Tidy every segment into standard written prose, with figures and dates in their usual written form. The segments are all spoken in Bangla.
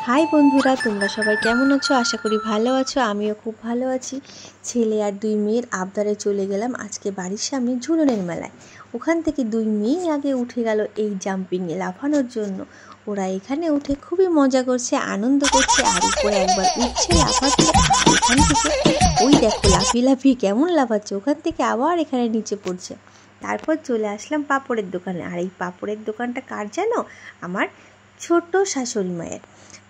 হাই বন্ধুরা, তোমরা সবাই কেমন আছো? আশা করি ভালো আছো। আমিও খুব ভালো আছি। ছেলে আর দুই মেয়ের আবদারে চলে গেলাম আজকে বাড়ির সামনে ঝুলনের মেলায়। ওখান থেকে দুই মেয়ে আগে উঠে গেল এই জাম্পিংয়ে লাফানোর জন্য। ওরা এখানে উঠে খুবই মজা করছে, আনন্দ করছে, আর উপরে একবার উঠছে, লাফাচ্ছে। আর এখান থেকে ওই দেখো লাফিয়ে লাফিয়ে কেমন লাফাচ্ছে, ওখান থেকে আবার এখানে নিচে পড়ছে। তারপর চলে আসলাম পাঁপড়ের দোকানে। আর এই পাঁপড়ের দোকানটা কার জানো? আমার ছোট শাশুড়ি মায়ের।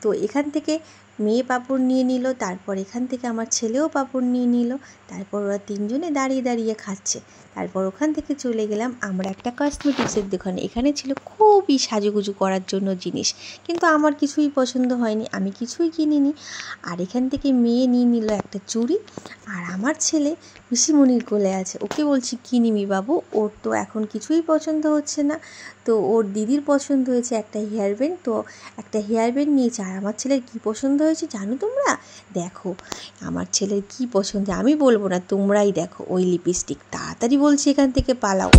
তো এখান থেকে মেয়ে পাঁপড় নিয়ে নিল, তারপর এখান থেকে আমার ছেলেও পাঁপড় নিয়ে নিল। তারপর ওরা তিনজনে দাঁড়িয়ে দাঁড়িয়ে খাচ্ছে। তারপর ওখান থেকে চলে গেলাম আমরা একটা কসমেটিক্সের দোকানে। এখানে ছিল খুবই সাজুগুজু করার জন্য জিনিস, কিন্তু আমার কিছুই পছন্দ হয়নি, আমি কিছুই কিনিনি। আর এখান থেকে মেয়ে নিয়ে নিল একটা চুড়ি, আর আমার ছেলে পিসিমণির কোলে আছে। ওকে বলছি কি নিবি বাবু? ওর তো এখন কিছুই পছন্দ হচ্ছে না। তো ওর দিদির পছন্দ হয়েছে একটা হেয়ার ব্যান্ড, তো একটা হেয়ার ব্যান্ড নিয়েছে। আর আমার ছেলের কী পছন্দ হয়েছে জানো তোমরা? দেখো আমার ছেলের কী পছন্দ, আমি বলবো না, তোমরাই দেখো। ওই লিপস্টিক। তাড়াতাড়ি বলছি এখান থেকে পালাও।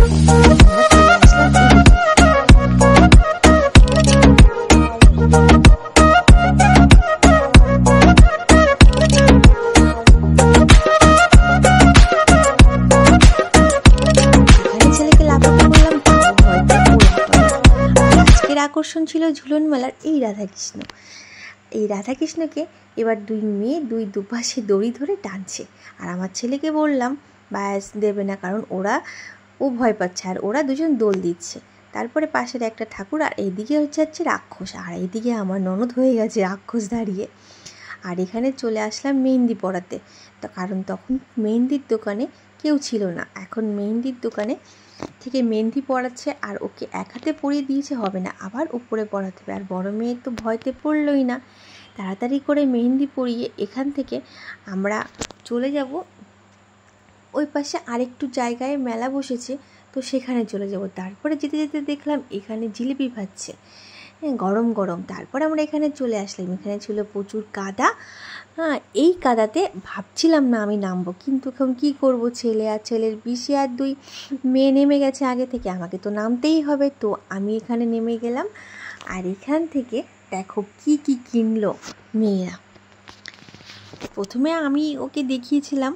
আকর্ষণ ছিল ঝুলন মেলার এই রাধাকৃষ্ণ। এই রাধাকৃষ্ণকে এবার দুই মেয়ে দুপাশে দড়ি ধরে টানছে। আর আমার ছেলেকে বললাম ব্যাস দেবে না, কারণ ও ভয় পাচ্ছে, আর ওরা দুজন দোল দিচ্ছে। তারপরে পাশের একটা ঠাকুর, আর এইদিকে হচ্ছে রাক্ষস, আর এইদিকে আমার ননদ হয়ে গেছে রাক্ষস দাঁড়িয়ে। আর এখানে চলে আসলাম মেহেন্দি পড়াতে। তো কারণ তখন মেহেন্দির দোকানে কেউ ছিল না, এখন মেহেন্দির দোকানে থেকে মেহেন্দি পড়াচ্ছে। আর ওকে এক হাতে পরিয়ে দিয়েছে, হবে না, আবার উপরে পড়াতে হবে। আর বড় মেয়ে তো ভয়তে পড়লই না। তাড়াতাড়ি করে মেহেন্দি পরিয়ে এখান থেকে আমরা চলে যাব ওই পাশে আরেকটু জায়গায় মেলা বসেছে, তো সেখানে চলে যাব। তারপরে যেতে যেতে দেখলাম এখানে জিলিপি ভাজছে, গরম গরম। তারপর আমরা এখানে চলে আসলাম। এখানে ছিল প্রচুর কাদা। এই কাদাতে ভাবছিলাম না আমি নামবো, কিন্তু এখন কী করবো, ছেলে আর ছেলের পিসি আর দুই মেয়ে নেমে গেছে আগে থেকে, আমাকে তো নামতেই হবে। তো আমি এখানে নেমে গেলাম। আর এখান থেকে দেখো কি কি কিনলো মেয়েরা। প্রথমে আমি ওকে দেখিয়েছিলাম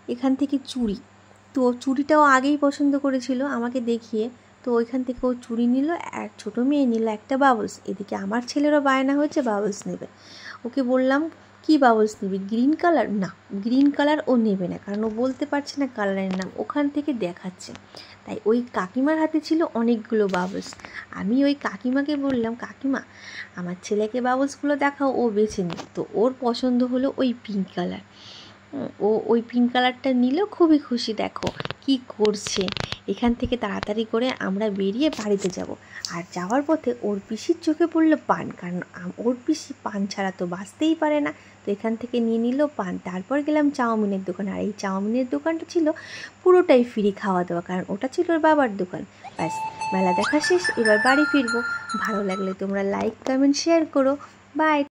এখান থেকে চুড়ি, তো চুড়িটাও আগেই পছন্দ করেছিল আমাকে দেখিয়ে। তো ওইখান থেকে ও চুড়ি নিল, এক ছোটো মেয়ে নিল একটা বাবলস। এদিকে আমার ছেলেরও বায়না হয়েছে বাবলস নেবে। ওকে বললাম কি বাবলস নিবি? Green colour? না, গ্রিন কালার ও নেবে না, কারণ ও বলতে পারছে না কালারের নাম, ওখান থেকে দেখাচ্ছে। তাই ওই কাকিমার হাতে ছিল অনেকগুলো বাবলস। আমি ওই কাকিমাকে বললাম কাকিমা আমার ছেলেকে বাবলসগুলো দেখাও, ও বেছে নিল। তো ওর পছন্দ হলো ওই পিঙ্ক কালার। ও ওই পিঙ্ক কালারটা নিল, খুবই খুশি। দেখো কি করছে। এখান থেকে তাড়াতাড়ি করে আমরা বেরিয়ে বাড়িতে যাব। আর যাওয়ার পথে ওর পিসির চোখে পড়লো পান, কারণ ওর পিসি পান ছাড়া তো বাঁচতেই পারে না। তো এখান থেকে নিয়ে নিল পান। তারপর গেলাম চাউমিনের দোকানে। আর এই চাউমিনের দোকানটা ছিল পুরোটাই ফ্রি খাওয়া দাওয়া, কারণ ওটা ছিল ওর বাবার দোকান। ব্যাস মেলা দেখা শেষ, এবার বাড়ি ফিরবো। ভালো লাগলে তোমরা লাইক কমেন্ট শেয়ার করো। বাই।